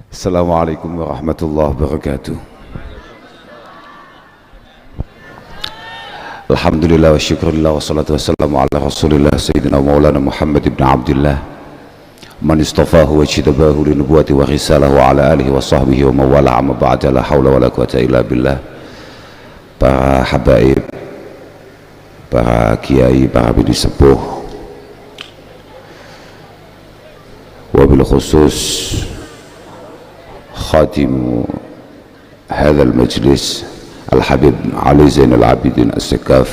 Assalamualaikum warahmatullahi wabarakatuh. Alhamdulillah wa syukurillah wa salatu wassalamu ala rasulillah sayyidina maulana Muhammad ibn Abdullah man istafahu wa jitabahu li nubuwati wa risalah wa ala alihi wa sahbihi wa mawala amma ba'da la hawla wa la quwata illa billah. Para habaib, para kiai, para bini sepuh, wabil khusus khatimu hadzal majlis Al-Habib Ali Zainal Abidin As-Sakaf,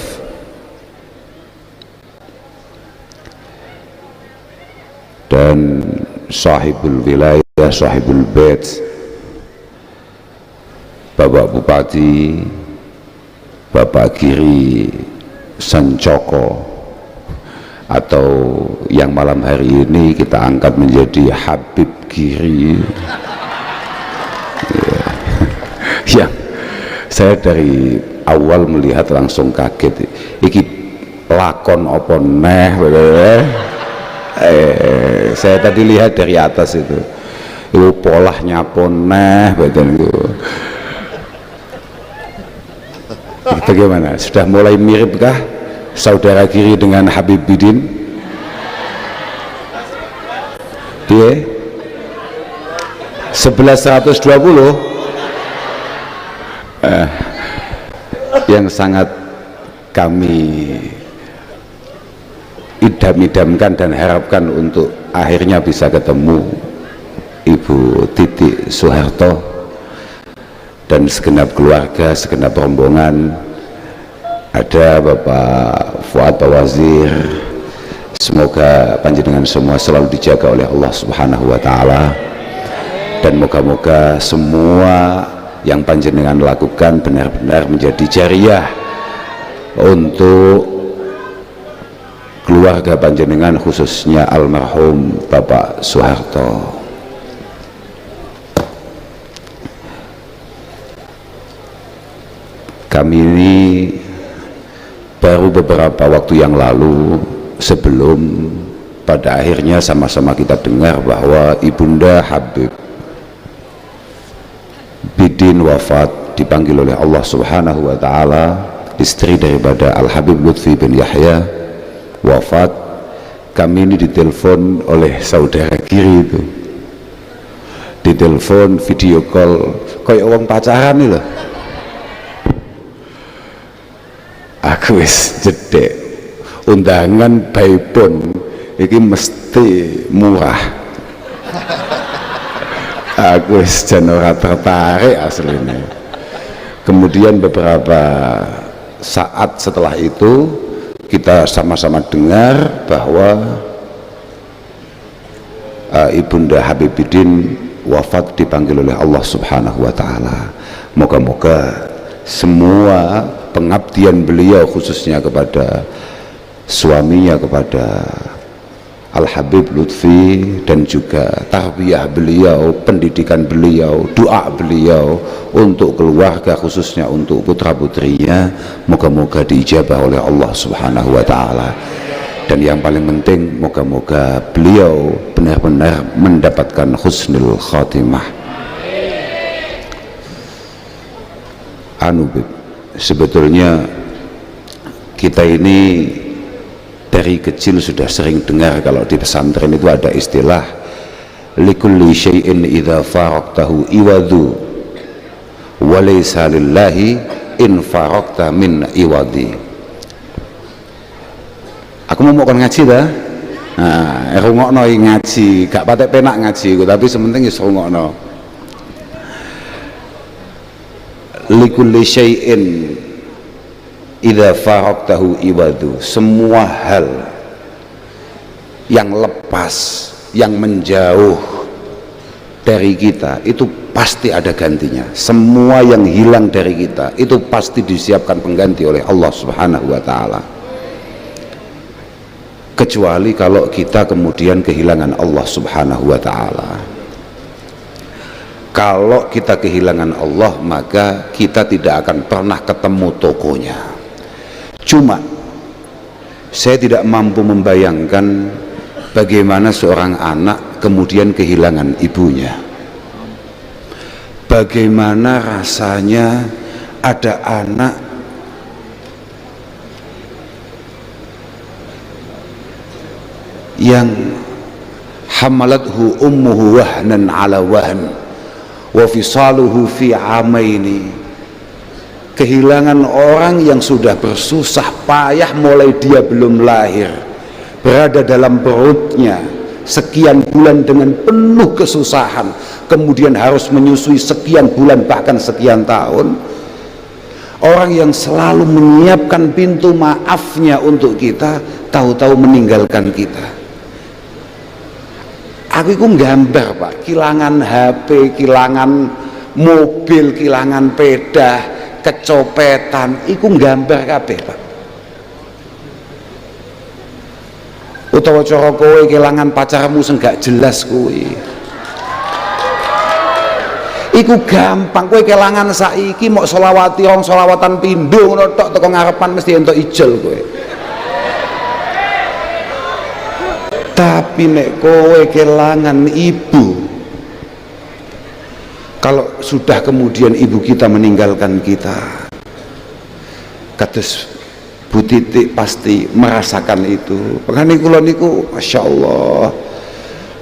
dan sahibul wilayah, sahibul bait, Bapak Bupati, Bapak Giri Sancoko, atau yang malam hari ini kita angkat menjadi Habib Giri. Yang saya dari awal melihat langsung kaget, iki lakon apa neh. Saya tadi lihat dari atas itu polahnya apa neh badan itu. Bagaimana, sudah mulai miripkah saudara Giri dengan Habib Bidin? Dia 1120 yang sangat kami idam-idamkan dan harapkan untuk akhirnya bisa ketemu Ibu Titik Soeharto dan segenap keluarga, segenap rombongan. Ada Bapak Fuad Bawazir, semoga panjenengan semua selalu dijaga oleh Allah Subhanahu wa Ta'ala, dan moga-moga semua yang panjenengan lakukan benar-benar menjadi jariah untuk keluarga panjenengan, khususnya almarhum Bapak Soeharto. Kami ini baru beberapa waktu yang lalu, sebelum pada akhirnya sama-sama kita dengar bahwa Ibunda Habib Bidin wafat, dipanggil oleh Allah Subhanahu wa Ta'ala, istri daripada Al-Habib Lutfi bin Yahya wafat. Kami ini ditelepon oleh saudara Giri itu, ditelepon video call kayak orang pacaran nih loh. Aku wis jedek, undangan baipun iki mesti murah. Aku jan ora tertarik aslinya. Kemudian beberapa saat setelah itu kita sama-sama dengar bahwa Ibunda Habib Bidin wafat, dipanggil oleh Allah Subhanahu wa Ta'ala. Moga-moga semua pengabdian beliau, khususnya kepada suaminya, kepada Al-Habib Lutfi, dan juga tarbiyah beliau, pendidikan beliau, doa beliau untuk keluarga, khususnya untuk putra-putrinya, moga-moga diijabah oleh Allah Subhanahu wa Ta'ala. Dan yang paling penting, moga-moga beliau benar-benar mendapatkan husnul khatimah. Sebetulnya kita ini dari kecil sudah sering dengar kalau di pesantren itu ada istilah likulli syai'in idza faraqtahu iwadu wa laysa lillahi in faraqta min iwadi. Aku mau ngaji dah. Nah, rungokno ngaji, gak patek penak ngaji, tapi sementing wis rungokno. Likulli syai'in idza faraqtahu iwadu, semua hal yang lepas, yang menjauh dari kita itu pasti ada gantinya. Semua yang hilang dari kita itu pasti disiapkan pengganti oleh Allah Subhanahu wa Ta'ala, kecuali kalau kita kemudian kehilangan Allah Subhanahu wa Ta'ala. Kalau kita kehilangan Allah, maka kita tidak akan pernah ketemu tokonya. Cuma saya tidak mampu membayangkan bagaimana seorang anak kemudian kehilangan ibunya. bagaimana rasanya ada anak yang hamalathu ummuhu wahnan ala wahn wa fisaluhu fi amaini, kehilangan orang yang sudah bersusah payah mulai dia belum lahir, berada dalam perutnya sekian bulan dengan penuh kesusahan, kemudian harus menyusui sekian bulan bahkan sekian tahun. Orang yang selalu menyiapkan pintu maafnya untuk kita tahu-tahu meninggalkan kita. Aku itu gambar Pak, kehilangan HP, kehilangan mobil, kehilangan sepeda, kecopetan, itu gambar kabeh Pak. Utawa cara kowe kehilangan pacarmu sing gak jelas kowe, iku gampang. Kowe kehilangan saiki mau selawati rong selawatan pindho ngono tok teko ngarepan mesti entuk ijol kowe. Tapi nek kowe kehilangan ibu, kalau sudah kemudian ibu kita meninggalkan kita, kados Bu Titik pasti merasakan itu. Makanya kula niku Masya Allah,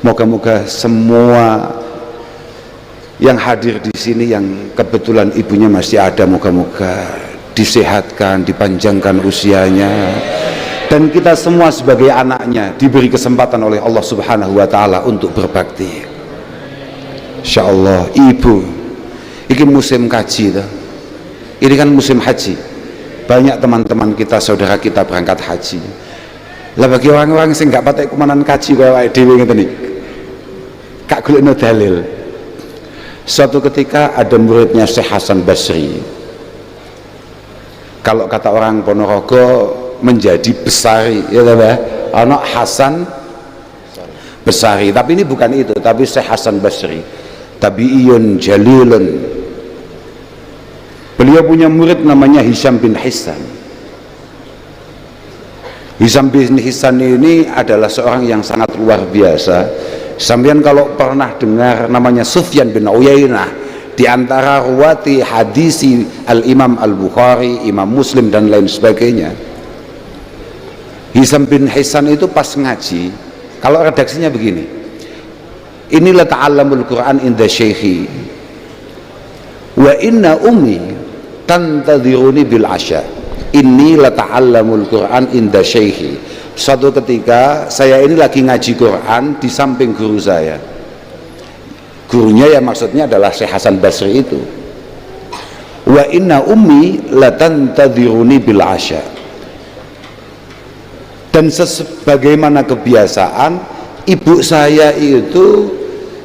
moga-moga semua yang hadir di sini yang kebetulan ibunya masih ada, moga-moga disehatkan, dipanjangkan usianya, dan kita semua sebagai anaknya diberi kesempatan oleh Allah Subhanahu wa Ta'ala untuk berbakti. Insya Allah. Ibu, ini musim kaji tuh. Ini kan musim haji, banyak teman-teman kita, saudara kita berangkat haji. Lah bagi orang-orang yang nggak patek kumanan kaji kayak dewi ngeten iki, kak golekno dalil. Suatu ketika ada muridnya Syekh Hasan Basri, kalau kata orang Ponorogo menjadi besari, ya Mbak, anak Hasan Basri, tapi ini bukan itu, tapi Syekh Hasan Basri, tabi'iyun jalilun. Beliau punya murid namanya Hisham bin Hissan. Hisham bin Hissan ini adalah seorang yang sangat luar biasa. Sampeyan kalau pernah dengar namanya Sufyan bin Uyainah, di antara ruwati hadisi Al-Imam Al-Bukhari, Imam Muslim dan lain sebagainya. Hisham bin Hissan itu pas ngaji, kalau redaksinya begini, inilah ta'allamul Quran inda syekhi wa inna ummi tantadhiruni bil asya, inilah ta'allamul Quran inda syekhi. Suatu ketika saya ini lagi ngaji Quran di samping guru saya, gurunya ya maksudnya adalah Syekh Hasan Basri itu. Wa inna ummi latantadhiruni bil asya, dan sebagaimana kebiasaan ibu saya itu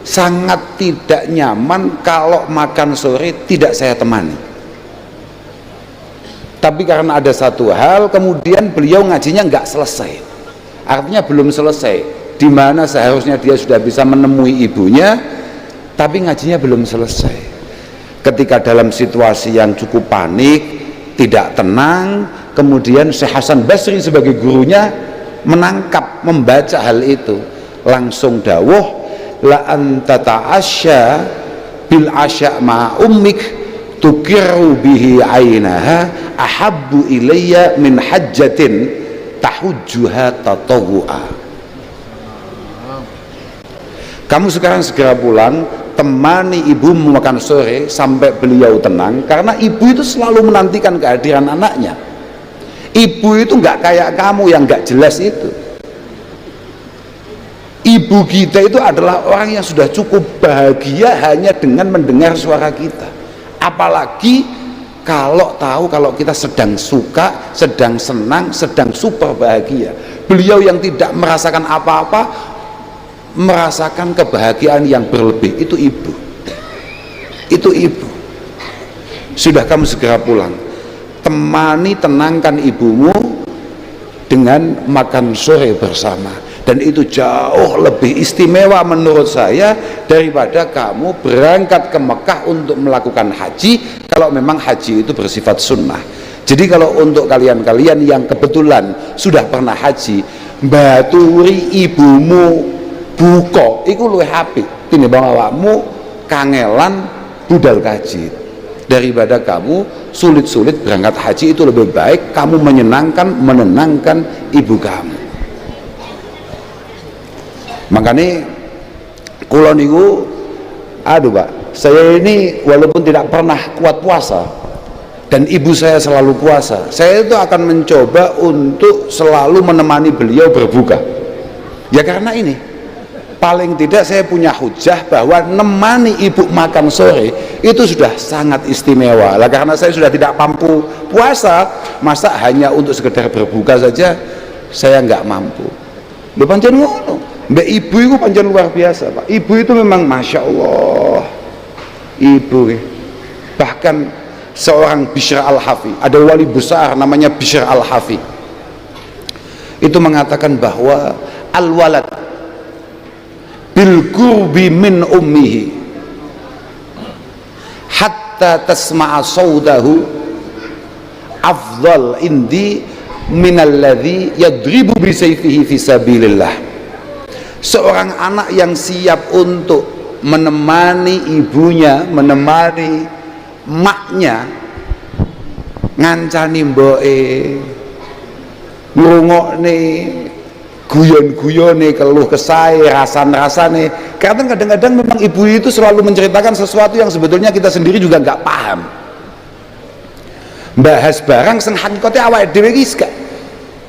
sangat tidak nyaman kalau makan sore tidak saya temani. Tapi karena ada satu hal, kemudian beliau ngajinya nggak selesai, artinya belum selesai, di mana seharusnya dia sudah bisa menemui ibunya, tapi ngajinya belum selesai. Ketika dalam situasi yang cukup panik, tidak tenang, kemudian Syekh Hasan Basri sebagai gurunya menangkap, membaca hal itu, langsung dawuh, la anta ta'asya bil asya ma ummik tukiru bihi ainaha ahabbu ilayya min hajjatin tahujjuha tatawu'a. Kamu sekarang segera pulang, temani ibumu makan sore sampai beliau tenang, karena ibu itu selalu menantikan kehadiran anaknya. Ibu itu nggak kayak kamu yang nggak jelas itu. Ibu kita itu adalah orang yang sudah cukup bahagia hanya dengan mendengar suara kita. Apalagi kalau tahu kalau kita sedang suka, sedang senang, sedang super bahagia. Beliau yang tidak merasakan apa-apa, merasakan kebahagiaan yang berlebih, itu ibu. Itu ibu. Sudah, kamu segera pulang, temani, tenangkan ibumu dengan makan sore bersama, dan itu jauh lebih istimewa menurut saya daripada kamu berangkat ke Mekah untuk melakukan haji, kalau memang haji itu bersifat sunnah. Jadi kalau untuk kalian-kalian yang kebetulan sudah pernah haji, baturi ibumu buka iku luwih apik tinimbang awakmu kangelan budal kaji. Daripada kamu sulit-sulit berangkat haji, itu lebih baik kamu menenangkan ibu kamu. Makanya kula niku, aduh Pak, saya ini walaupun tidak pernah kuat puasa dan ibu saya selalu puasa, saya itu akan mencoba untuk selalu menemani beliau berbuka. Ya karena ini paling tidak saya punya hujah bahwa nemani ibu makan sore itu sudah sangat istimewa lah, karena saya sudah tidak mampu puasa, masa hanya untuk sekedar berbuka saja saya nggak mampu. Lho pancen ngono, mbak ibu itu pancen luar biasa Pak. Ibu itu memang Masya Allah, ibu bahkan seorang Bishr Al-Hafi, ada wali besar namanya Bishr Al-Hafi, itu mengatakan bahwa al-walad bil qurbi min ummihi hatta tasma'a sawdahu afdal indi minalladzi yadribu bisayfihi fi sabilillah. Seorang anak yang siap untuk menemani ibunya, menemani maknya, ngancani mboke, ngrungokne guyon-guyone, keluh kesah, rasan-rasane. Karena kadang-kadang memang ibu itu selalu menceritakan sesuatu yang sebetulnya kita sendiri juga nggak paham. Bahas barang sing hakikate awake dhewe iki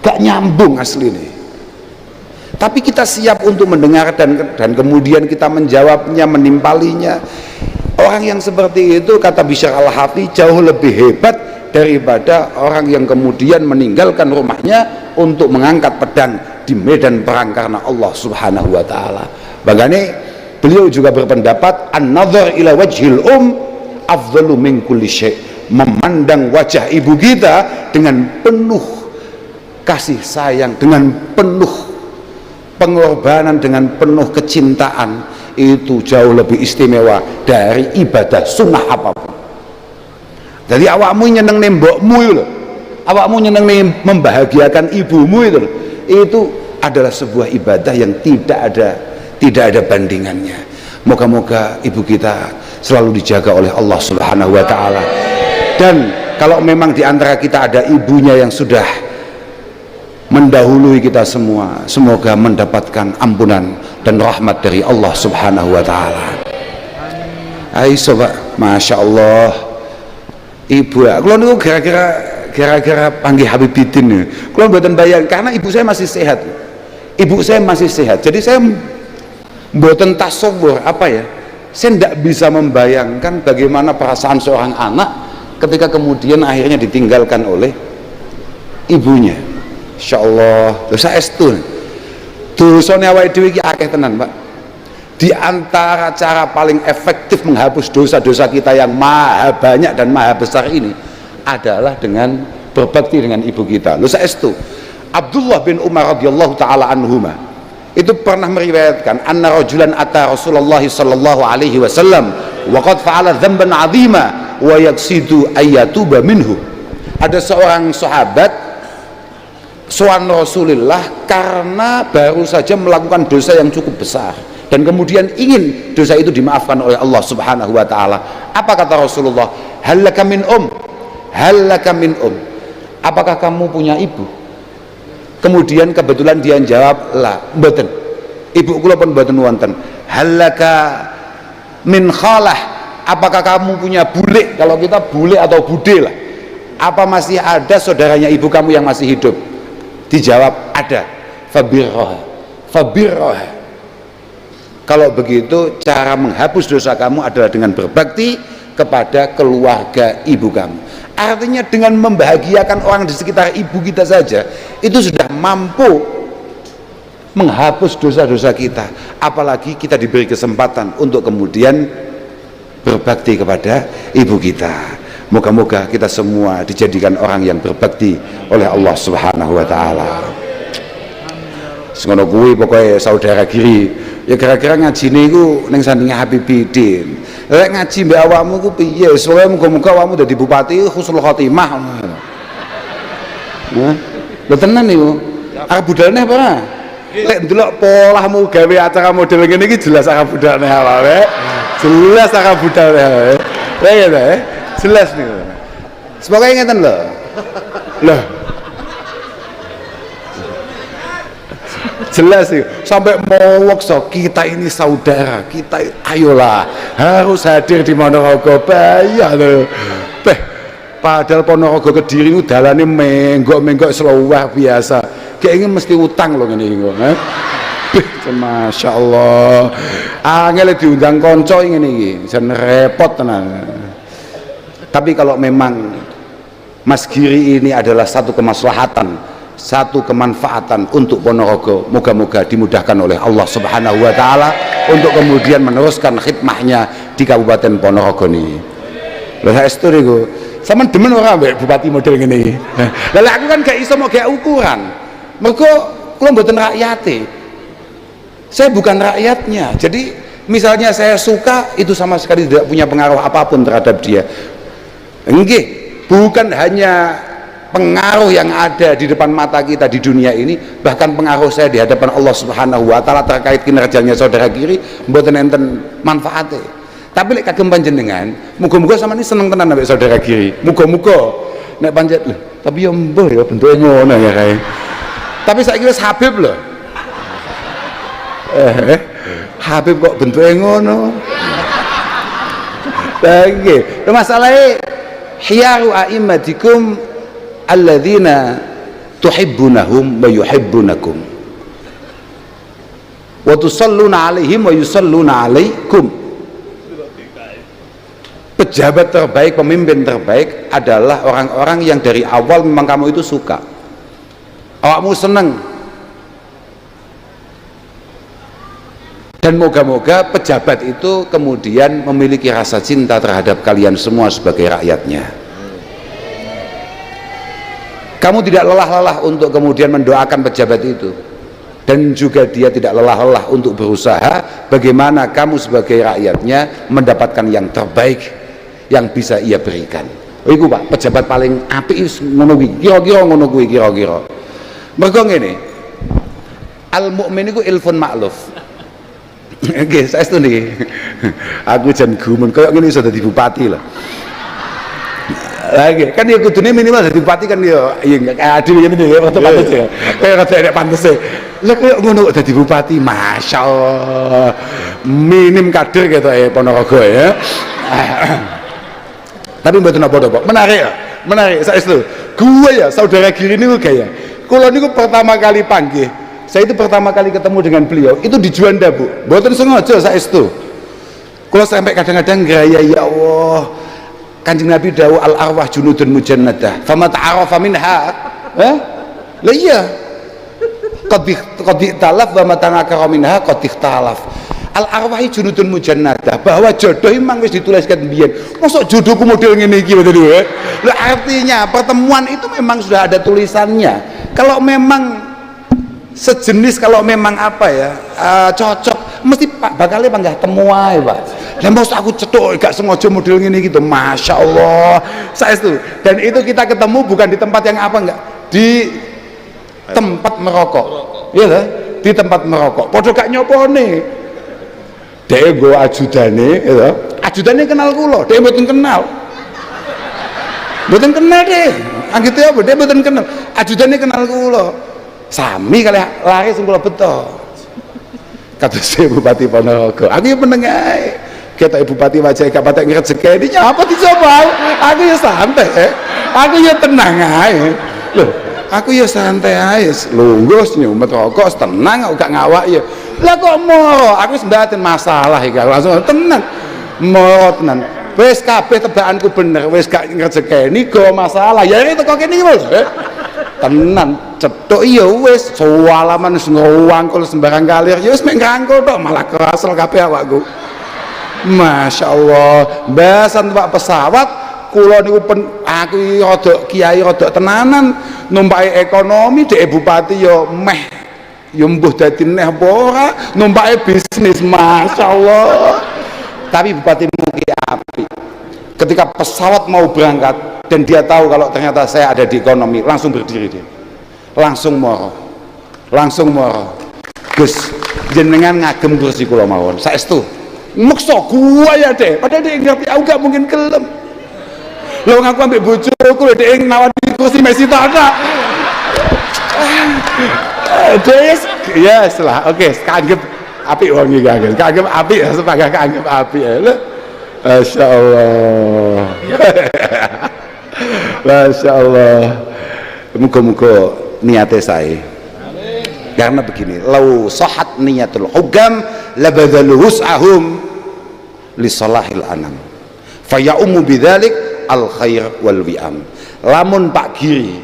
gak nyambung asline. Tapi kita siap untuk mendengar dan kemudian kita menjawabnya, menimpalinya. Orang yang seperti itu, kata Bishr Al-Hafi, jauh lebih hebat daripada orang yang kemudian meninggalkan rumahnya untuk mengangkat pedang di medan perang karena Allah Subhanahu wa taala. Makanya beliau juga berpendapat an-nazar ila wajhil afdalu min kulli syai'. Memandang wajah ibu kita dengan penuh kasih sayang, dengan penuh pengorbanan, dengan penuh kecintaan, itu jauh lebih istimewa dari ibadah sunnah apapun. Jadi awakmu nyeneng nembokmu itu, awakmu nyeneng membahagiakan ibumu itu adalah sebuah ibadah yang tidak ada bandingannya. Moga-moga ibu kita selalu dijaga oleh Allah Subhanahu wa taala. Dan kalau memang di antara kita ada ibunya yang sudah mendahului kita semua, semoga mendapatkan ampunan dan rahmat dari Allah Subhanahu wa taala. Ayo Pak, Masya Allah, ibu ya, kalau niku gara-gara panggil Habibidin nih, kalau mboten bayang, karena ibu saya masih sehat. Ibu saya masih sehat, jadi saya mboten tasawwur apa ya, saya tidak bisa membayangkan bagaimana perasaan seorang anak ketika kemudian akhirnya ditinggalkan oleh ibunya. Insya Allah dosa estu dosane awake dhewe iki akeh tenan Pak. Di antara cara paling efektif menghapus dosa-dosa kita yang maha banyak dan maha besar ini adalah dengan berbakti dengan ibu kita. Lho saestu Abdullah bin Umar radhiyallahu taala anhuma itu pernah meriwayatkan anna rajulan ata Rasulullah sallallahu alaihi wasallam wa qad fa'ala dzamban 'azima wa yaqsidu ayyatuba minhu. Ada seorang sahabat sowan Rasulullah karena baru saja melakukan dosa yang cukup besar dan kemudian ingin dosa itu dimaafkan oleh Allah Subhanahu wa taala. Apa kata Rasulullah? Halaka min halaka min apakah kamu punya ibu? Kemudian kebetulan dia jawab, lah mboten, ibu kula pun mboten wonten. Halaka min khalah, apakah kamu punya bule? Kalau kita bule atau bude lah, apa masih ada saudaranya ibu kamu yang masih hidup? Dijawab ada. Fabirroha. Kalau begitu cara menghapus dosa kamu adalah dengan berbakti kepada keluarga ibu kamu. Artinya dengan membahagiakan orang di sekitar ibu kita saja itu sudah mampu menghapus dosa-dosa kita. Apalagi kita diberi kesempatan untuk kemudian berbakti kepada ibu kita. Moga-moga kita semua dijadikan orang yang berbakti oleh Allah Subhanahu wa taala. Ngono kuwi pokoke saudara kiri. Ya gara-gara ngajine iku ning sandinge Habibidin. Lek ngaji mbek awakmu ku piye? Soale muga-muga awakmu dadi bupati husnul khotimah. Nah, lho tenan niku. Arep budalne apa? Lek ndelok polahmu gawe acara model ngene iki jelas arep budalne awake. Jelas aka budal ya. Ya ta, jelas nih. Semoga ingatan loh. Loh. Jelas sih, sampai mowokso kita ini saudara, kita ayolah harus hadir di Ponorogo. Bahaya loh. Padahal Ponorogo Kediri itu dalane menggok-menggok luar biasa. Kayaknya mesti utang loh ini kok. Masya Allah. Angel diundang konco ini jan repot tenan. Tapi kalau memang Mas Giri ini adalah satu kemaslahatan, satu kemanfaatan untuk Ponorogo, moga-moga dimudahkan oleh Allah Subhanahu wa taala untuk kemudian meneruskan khidmahnya di Kabupaten Ponorogo ini. Lha saestu niku, sampean demen ora mbek bupati model ngene iki? Lah aku kan gak iso mau gak ukuran. Mergo kula mboten rakyate. Saya bukan rakyatnya. Jadi misalnya saya suka, itu sama sekali tidak punya pengaruh apapun terhadap dia. Nggih, bukan hanya pengaruh yang ada di depan mata kita di dunia ini, bahkan pengaruh saya di hadapan Allah Subhanahu wa taala terkait kinerjanya saudara Giri mboten enten manfaate. Tapi lek kagem panjenengan, muga-muga sampeyan seneng tenan ambek saudara Giri. Muga-muga nek panjat lho, tapi yo mbuh ya bentuke ngono ya kae. Tapi saiki wis Habib lho. Habib kok bentuke ngono. Lah nggih, masalahe hiyaru a'immatikum alladzina tuhibbunahum wa yuhibbunakum wa tusalluna alaihim wa yusalluna alaikum. Pejabat terbaik, pemimpin terbaik adalah orang-orang yang dari awal memang kamu itu suka, awakmu seneng, dan moga-moga pejabat itu kemudian memiliki rasa cinta terhadap kalian semua sebagai rakyatnya. Kamu tidak lelah-lelah untuk kemudian mendoakan pejabat itu, dan juga dia tidak lelah-lelah untuk berusaha bagaimana kamu sebagai rakyatnya mendapatkan yang terbaik yang bisa ia berikan. Oh iku Pak, pejabat paling apik ngono kuwi, kira-kira ngono kuwi, kira-kira. Mergo ngene, al mukmin iku ilfun ma'luf. Nggih, saestu niki. Aku jan gumun koyo ngene iso dadi bupati lho. Lagi kan ya kudune minimal dadi bupati kan ya kayak adil ngene ya rada pantes ya. Kayak rada nek pantese. Lah koyo ngono kok dadi bupati, masyaallah. Minim kader ketoke Ponorogo ya. Tapi mboten apa-apa, menarik ya, menarik. Saestu gue ya saudara Giri niku gaya kula niku pertama kali panggih, saya itu pertama kali ketemu dengan beliau itu di Juanda Bu, mboten sengaja. Saestu kula sampai kadang-kadang gaya, ya Allah, Kanjeng Nabi dawuh al arwah junudun mujannadah fama ta'arafa minha, lah iya qad ikhtalaf wa matanakara minha qad ikhtalaf. Al arwahi junudun mujannadah, bahwa jodoh memang wis dituliskan biyen. Mosok jodohku model ngene iki betul lho. Lah artinya pertemuan itu memang sudah ada tulisannya. Kalau memang sejenis, kalau memang apa ya, cocok, mesti Pak bakale panggah temu ae, Pak. Lah mosok aku cetuk gak sengaja model ngene iki to. Masyaallah. Saestu. Dan itu kita ketemu bukan di tempat yang apa enggak, di tempat merokok. Iya lah, di tempat merokok. Padha gak nyopone. Dia gue ajudane, ya. Ajudane kenal kulo, dia mboten kenal, mboten kenal deh. Anggite apa? Dia mboten kenal. Ajudane kenal kulo. Sami kali lari sing kula beto. Kata saya Bupati Ponorogo, aku yang meneng ae. Kita Bupati wajah gak patek ngrejekeni apa dicoba. Aku ya santai, aku ya tenang ae. Loh, aku ya santai ae, lunggus nyumet rokok tenang, gak ngawak ya. Lah kok moro, aku sembatin masalah iki langsung tenang. Moro tenan. Wis kabeh tebakanku bener, wis gak ngrejekeni go masalah. Ya iki teko kene iki lho. Tenan cetuk iya wis sewalaman wis ngwangkul sembarang kalir. Ya wis mek ngrangkul tok malah kerasel kabeh awakku. Masyaallah, bahasan Pak pesawat kula niku aku rada kiai rada tenanan numpaki ekonomi dhek bupati ya meh ya mbuh dadi neh apa ora numpake bisnis, masyaallah. Tapi bupati mugi api. Ketika pesawat mau berangkat dan dia tahu kalau ternyata saya ada di ekonomi, langsung berdiri dia. Langsung moro. Gus, jenengan ngagem kursi kula mawon. Saestu maksa gua ya deh, padahal dia ngerti aku gak mungkin gelem. Lo ngaku ambil bojoku lho dia nawani kursi Messi ada. Des, yes lah, oke, kanggep apik wong iki kanggep. Kanggep apik sebagai kanggep apik lho. Masyaallah. Masyaallah. Muga-muga niate sae. Karena begini, lau sahat niyatul hukam labadhalu wus'ahum li salahil anam fayaumu bidzalik al khair wal wi'am. Lamun Pak Giri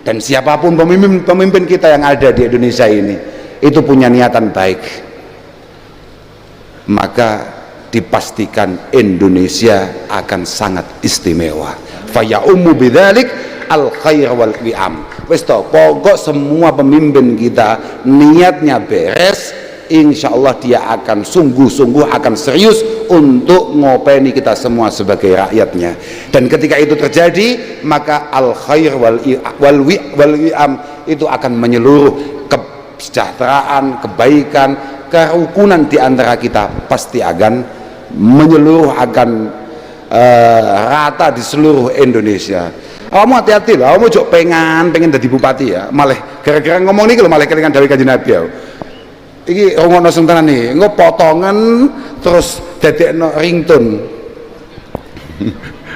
dan siapapun pemimpin kita yang ada di Indonesia ini itu punya niatan baik, maka dipastikan Indonesia akan sangat istimewa. Fayaumu bidzalik al khair wal wi'am. Wis to, pokok semua pemimpin kita niatnya beres, insya Allah dia akan sungguh-sungguh, akan serius untuk ngopeni kita semua sebagai rakyatnya. Dan ketika itu terjadi, maka al khair wal wi'am itu akan menyeluruh. Kesejahteraan, kebaikan, kerukunan di antara kita pasti akan menyeluruh, akan rata di seluruh Indonesia. Kamu hati-hati lah, kamu jok pengen jadi bupati ya, malah gara-gara ngomong nih kalau malah kelingan dari Kanjeng Nabi ya. Iki ngono sing tenan nih, engko potongan terus dadekno ringtone.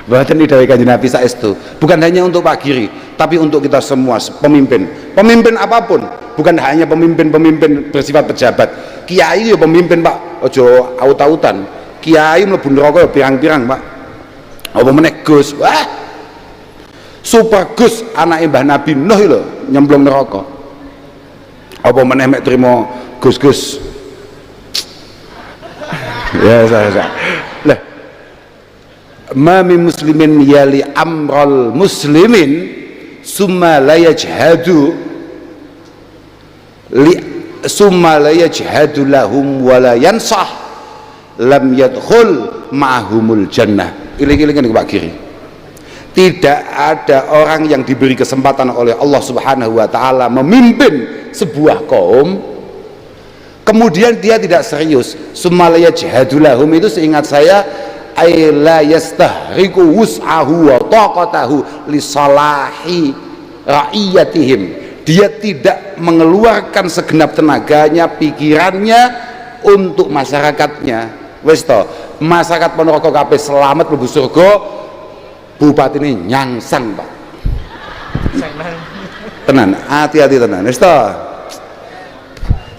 Bahkan dari Kanjeng Nabi saestu, bukan hanya untuk Pak Giri, tapi untuk kita semua pemimpin apapun, bukan hanya pemimpin bersifat pejabat. Kiai ya pemimpin Pak, ojo aut-autan. Kiai mlebu neraka ya pirang-pirang Pak. Apa meneh Gus, wah Super Gus anak Mbah Nabi Nuh lho nyemplung neraka. Apa meneh mek trimo Gus-gus. Ya saya. Lah ma min muslimin yali amral muslimin summa la yajhadu lahum wa la yansah lam yadkhul ma'humul jannah. Iling-ilingan Pak Giri. Tidak ada orang yang diberi kesempatan oleh Allah Subhanahu wa Ta'ala memimpin sebuah kaum kemudian dia tidak serius. Sumalaya jihadulahum itu seingat saya la yastahriku wus'ahu wa taqatahu li salahi ra'iyatihim. Dia tidak mengeluarkan segenap tenaganya, pikirannya untuk masyarakatnya. Wis to, masyarakat Ponorogo kabeh selamat mlebu surga. Bupati ini nyangsang Pak, tenan, hati-hati tenan.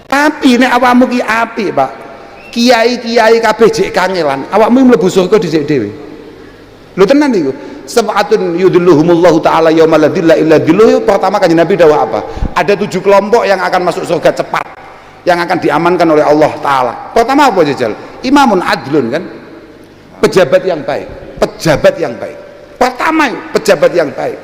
Tapi ini awakmu ki apik Pak, kiai kabeh jek kangelan, awakmu mlebu surga dhisik dhewe. Lho tenan niku. Sab'atun yudilluhumullahu ta'ala yauma la dhilla illa dhilluh. Pertama Kanjeng Nabi dawuh apa? Ada 7 kelompok yang akan masuk surga cepat, yang akan diamankan oleh Allah Ta'ala. Pertama apa jajal? Imamun adlun kan, pejabat yang baik. Pertama pejabat yang baik.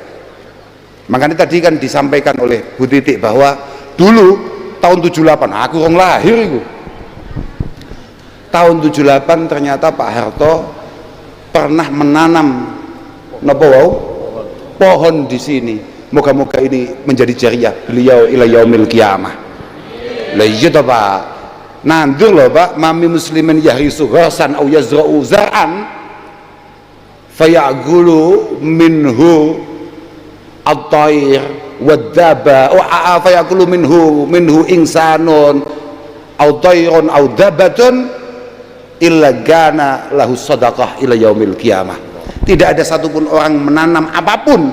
Makanya tadi kan disampaikan oleh Bu Titik bahwa dulu tahun 78 aku orang lahir itu. Tahun 78 ternyata Pak Harto pernah menanam pohon di sini. Moga-moga ini menjadi jariah beliau ila yaumil qiyamah. Lah iya toh Pak. Nandur loh Pak, mami muslimin yahrisu ghasan au yazra'u zar'an fayaqulu minhu at-tayr wad-daba wa fayaqulu minhu insanun aw tayrun aw dabatun illa gana lahu sadaqah ila yaumil qiyamah. Tidak ada satupun orang menanam apapun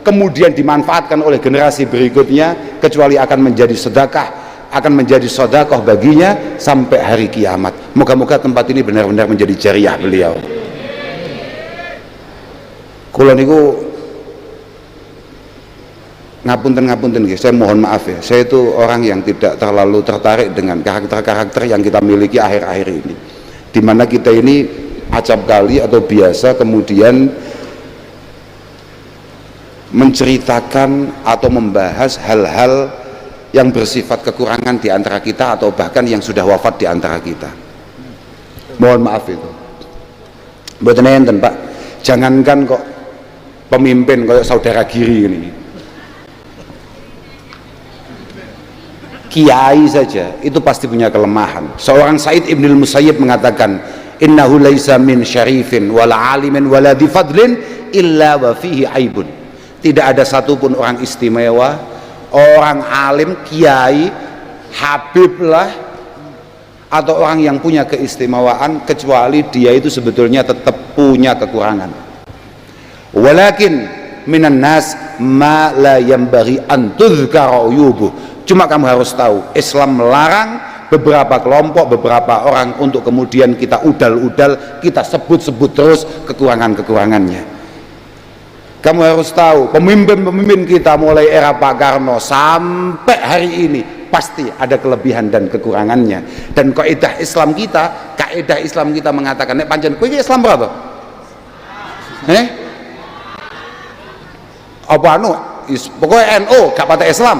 kemudian dimanfaatkan oleh generasi berikutnya kecuali akan menjadi sedekah, akan menjadi sedekah baginya sampai hari kiamat. Moga-moga tempat ini benar-benar menjadi jariah beliau. Kula niku ngapunten guys, saya mohon maaf ya, saya itu orang yang tidak terlalu tertarik dengan karakter-karakter yang kita miliki akhir-akhir ini, dimana kita ini acap kali atau biasa kemudian menceritakan atau membahas hal-hal yang bersifat kekurangan di antara kita atau bahkan yang sudah wafat di antara kita. Mohon maaf itu mboten enten Pak, jangankan kok pemimpin kayak saudara Giri ini, kiai saja itu pasti punya kelemahan. Seorang Said Ibnul Musayyib mengatakan innahu laisa min syarifin wala alimin wala dhi fadlin illa wa fihi aibun. Tidak ada satupun orang istimewa, orang alim, kiai, habib lah, atau orang yang punya keistimewaan, kecuali dia itu sebetulnya tetap punya kekurangan. Walakin minan nas ma la yanbaghi an tuzkara uyubuh. Cuma kamu harus tahu, Islam melarang beberapa kelompok, beberapa orang untuk kemudian kita udal-udal, kita sebut-sebut terus kekurangan-kekurangannya. Kamu harus tahu, pemimpin-pemimpin kita mulai era Pak Karno sampai hari ini pasti ada kelebihan dan kekurangannya. Dan kaidah Islam kita mengatakan, nek pancen kowe iki Islam berapa? Apa anu? Pokoknya NO gak patah Islam.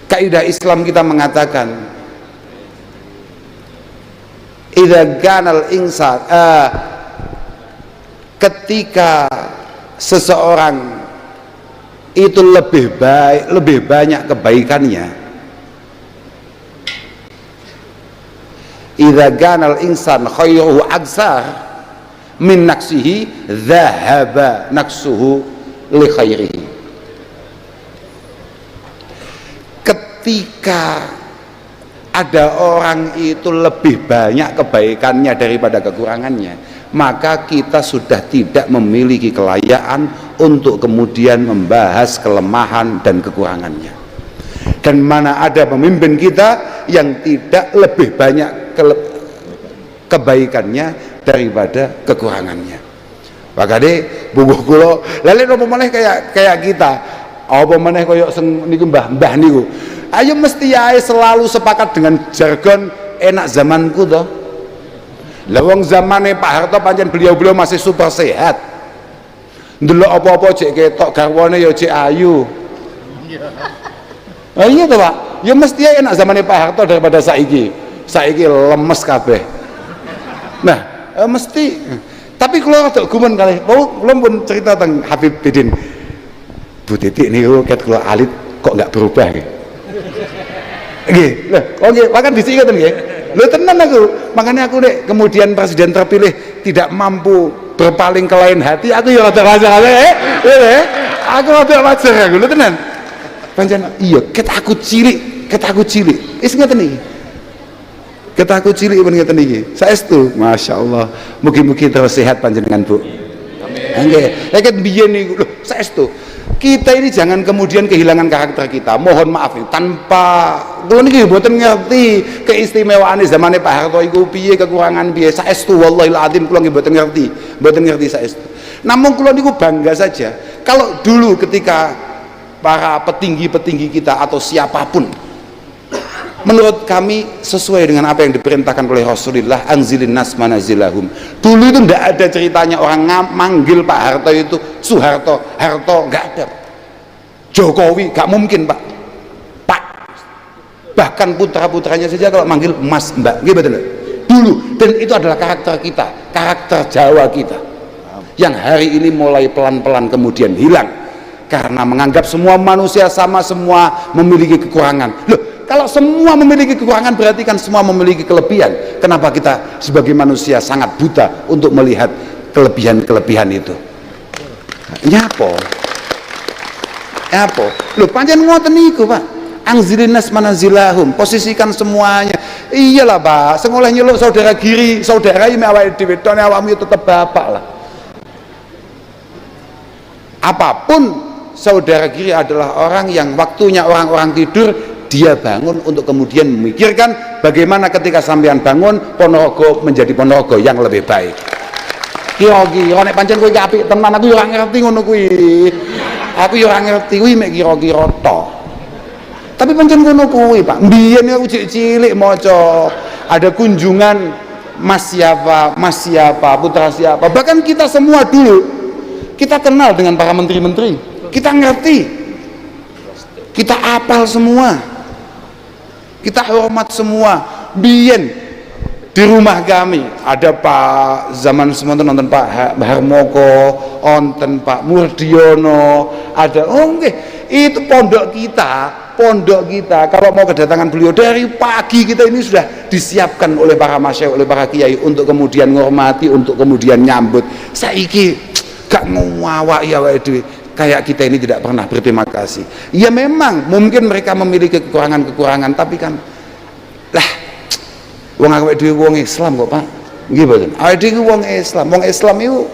Kaidah Islam kita mengatakan, idza kanal insan, ketika seseorang itu lebih baik, lebih banyak kebaikannya, idza kanal insan khairuhu aksar min naqsihi dhahaba naqsuhu li khairihi. Ketika ada orang itu lebih banyak kebaikannya daripada kekurangannya, maka kita sudah tidak memiliki kelayaan untuk kemudian membahas kelemahan dan kekurangannya. Dan mana ada pemimpin kita yang tidak lebih banyak kebaikannya daripada kekurangannya. Makanya bubuh kula lali apa meneh kayak kita, apa meneh koyo sing niku mbah-mbah niku. Ayo mesti ae selalu sepakat dengan jargon enak zamanku toh. Lah wong zamane Pak Harto pancen beliau masih super sehat. Ndelok apa-apa cek ketok garwane ya cek ayu. Oh iya toh Pak. Ya mesti ae enak zamane Pak Harto daripada saiki. Saiki lemes kabeh. Nah, mesti. Tapi kalau ada gumen kali, belum pun cerita tentang Habib Bidin. Bu Titik niku ket kula alit kok enggak berubah nggih. Nggih. Lah, oke, makan dhisik ngoten nggih. Lho tenan aku. Makanya aku nek kemudian presiden terpilih tidak mampu berpaling ke lain hati, aku ya rada wajar aku rada wajar aku. Lho tenan. Pancen iya, ket aku cilik. Wis ngoten iki. Ket aku cilik men ngoten iki. Saestu, masyaallah. Mugi-mugi terus sehat panjenengan, Bu. Amin. Nggih. Nek biyen niku lho saestu. Kita ini jangan kemudian kehilangan karakter kita. Mohon maaf nih, tanpa kula niki mboten ngerti keistimewaan zamane Pak Harto iku piye, kekurangan piye. Saestu wallahil azim kula nggih mboten ngerti saestu. Namun kula niku bangga saja kalau dulu ketika para petinggi-petinggi kita atau siapapun, menurut kami sesuai dengan apa yang diperintahkan oleh Rasulullah, anzilin nas manazilahum. Dulu itu tidak ada ceritanya orang manggil Pak Harto itu Soeharto, Harto, nggak ada. Jokowi nggak mungkin Pak. Bahkan putra-putranya saja kalau manggil Mas, Mbak, gitu dulu. Dan itu adalah karakter kita, karakter Jawa kita, yang hari ini mulai pelan-pelan kemudian hilang karena menganggap semua manusia sama, semua memiliki kekurangan. Loh, kalau semua memiliki kekurangan berarti kan semua memiliki kelebihan. Kenapa kita sebagai manusia sangat buta untuk melihat kelebihan-kelebihan itu? Nyapo? Loh pancen ngoten niku, Pak. Anzilin nas manazilahum, posisikan semuanya. Iyalah, Pak. Sing oleh nyeluk saudara kiri, saudara iki awake dhewe, tone awakmu tetep bapak lah. Apapun saudara kiri adalah orang yang waktunya orang-orang tidur, dia bangun untuk kemudian memikirkan bagaimana ketika sampean bangun Ponorogo menjadi Ponorogo yang lebih baik. Kira-kira nek pancen kowe apik tenan, aku yo ora ngerti ngono kuwi. Aku yo ora ngerti kuwi mek kira-kira tok. Tapi pancen ngono kuwi, Pak. Mbiyen aku cilik maca ada kunjungan Mas siapa, putra siapa. Bahkan kita semua dulu kita kenal dengan para menteri-menteri. Kita ngerti. Kita apal semua. Kita hormat semua. Biyen di rumah kami ada Pak zaman semonten nonton Pak Harmoko, nonton Pak Murdiono, ada nggih itu pondok kita pondok kita kalau mau kedatangan beliau dari pagi, kita ini sudah disiapkan oleh para masyayikh, oleh para kiai untuk kemudian menghormati, untuk kemudian nyambut. Saiki gak ngawak ya wae, kayak kita ini tidak pernah berterima kasih. Ya memang mungkin mereka memiliki kekurangan-kekurangan, tapi kan lah wong awake dhewe wong Islam kok, Pak. Nggih mboten. Awake dhewe wong Islam. Wong Islam itu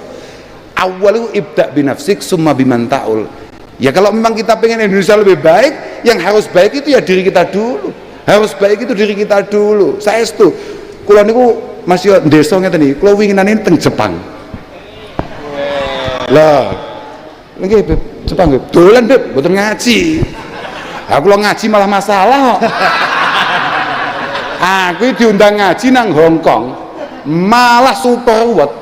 awal itu ibda binafsik summa biman ta'ul. Ya kalau memang kita pengen Indonesia lebih baik, yang harus baik itu ya diri kita dulu. Harus baik itu diri kita dulu. Saestu kula niku masih desa ngeten iki, kula winginane teng Jepang. Lah, nggih Beb, Jepang Beb. Dolan Beb, mboten ngaji. Lah kula ngaji malah masalah kok. Aku diundang ngaji nang Hong Kong, malah super ruwet.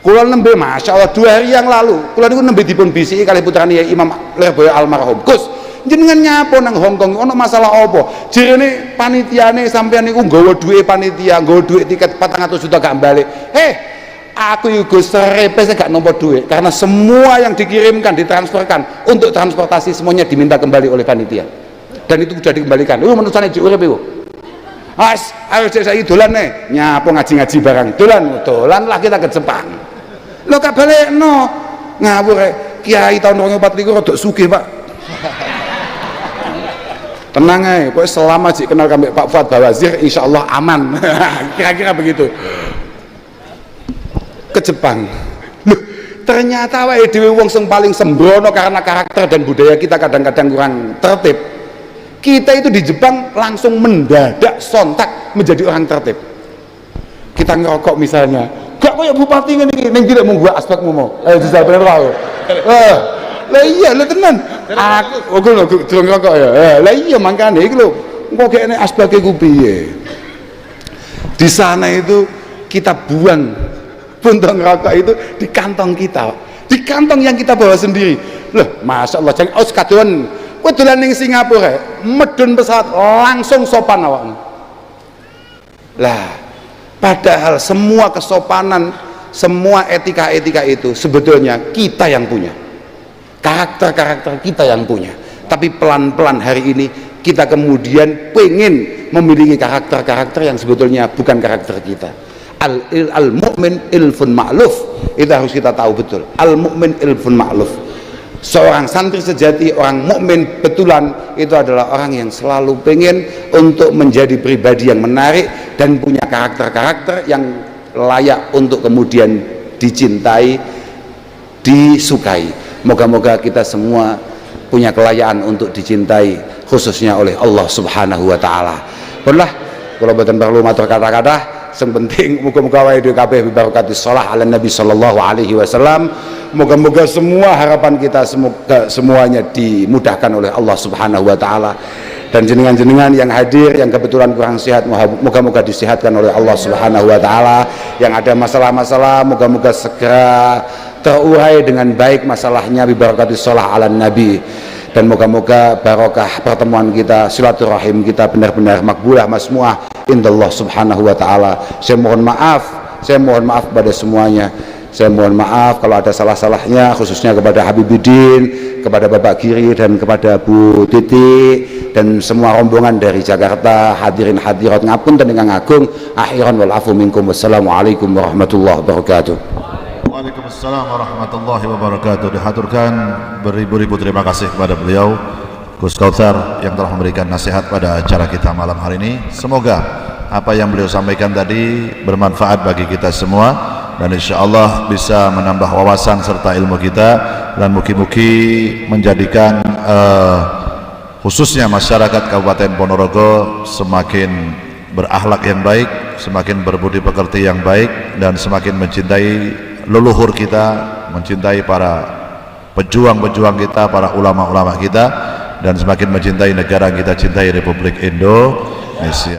Kula nembe Masya Allah 2 hari yang lalu, kula niku nembe dipun bisiki kali putrane Imam Lirboyo almarhum. Gus, jenengan nyapo nang Hong Kong ono masalah apa? Jirene panitiane sampean niku nggawa duwe panitia, nggawa duwe tiket 400 juta gak balik. Aku iku serepes gak nampa duit karena semua yang dikirimkan ditransferkan untuk transportasi semuanya diminta kembali oleh panitia. Dan itu sudah dikembalikan. Menurut saya urip iku. Ayo saiki dolan nyapo ngaji-ngaji barang. Dolan lah kita ke Jepang. Lo gak balekno. Ngawur Kiai tahun 2004 rada sugih, Pak. Tenang aja, pokoknya selama sih kenal kami Pak Fuad Bawazir, insya Allah aman. Kira-kira begitu. Ke Jepang. Loh, ternyata wae dhewe wong sing paling sembrono karena karakter dan budaya kita kadang-kadang kurang tertib. Kita itu di Jepang langsung mendadak sontak menjadi orang tertib. Kita ngerokok misalnya, gak kayak bupati ngene iki, ning tidak mung gua aspekmu mau. Jajal bener wae. Lah iya lho tenan. Aku lho durung ngerokok ya. Lah iya mangkane iki lho. Engko kene aspeke ku piye? Di sana itu kita buang puntung rokok itu di kantong kita, di kantong yang kita bawa sendiri. Loh, Masya Allah, jangan aus kadoan kowe dolan ning Singapura medun pesawat langsung sopan awakmu. Lah, padahal semua kesopanan, semua etika-etika itu sebetulnya kita yang punya, karakter-karakter kita yang punya. Tapi pelan-pelan hari ini kita kemudian pengen memiliki karakter-karakter yang sebetulnya bukan karakter kita. Al-mu'min ilfun ma'luf, itu harus kita tahu betul. Al-mu'min ilfun ma'luf, seorang santri sejati, orang mukmin betulan itu adalah orang yang selalu pengen untuk menjadi pribadi yang menarik dan punya karakter-karakter yang layak untuk kemudian dicintai, disukai. Moga-moga kita semua punya kelayaan untuk dicintai, khususnya oleh Allah Subhanahu wa Ta'ala. Pernah kalau boten perlu matur kata-kata, yang penting muga-muga wae dhewe kabeh barakatus shalah ala Nabi sallallahu alaihi wasallam. Moga-moga semua harapan kita semuanya dimudahkan oleh Allah Subhanahu wa Ta'ala. Dan jenengan-jenengan yang hadir yang kebetulan kurang sehat, moga-moga disehatkan oleh Allah Subhanahu wa Ta'ala. Yang ada masalah-masalah moga-moga segera terurai dengan baik masalahnya bi barakatus shalah ala Nabi. Dan moga-moga barokah pertemuan kita, silaturahim kita benar-benar makbulah masmuah indallah Subhanahu wa Ta'ala. Saya mohon maaf pada semuanya. Saya mohon maaf kalau ada salah-salahnya, khususnya kepada Habibuddin, kepada Bapak Giri, dan kepada Bu Titi, dan semua rombongan dari Jakarta, hadirin hadirat ngapunten ingkang agung. Akhiran wal afu minkum. Wassalamualaikum warahmatullahi wabarakatuh. Waalaikumsalam warahmatullahi wabarakatuh. Dihaturkan beribu-ribu terima kasih kepada beliau Gus Kautsar yang telah memberikan nasihat pada acara kita malam hari ini. Semoga apa yang beliau sampaikan tadi bermanfaat bagi kita semua, dan insya Allah bisa menambah wawasan serta ilmu kita, dan mugi-mugi menjadikan khususnya masyarakat Kabupaten Ponorogo semakin berakhlak yang baik, semakin berbudi pekerti yang baik, dan semakin mencintai leluhur kita, mencintai para pejuang-pejuang kita, para ulama-ulama kita, dan semakin mencintai negara yang kita cintai, Republik Indonesia.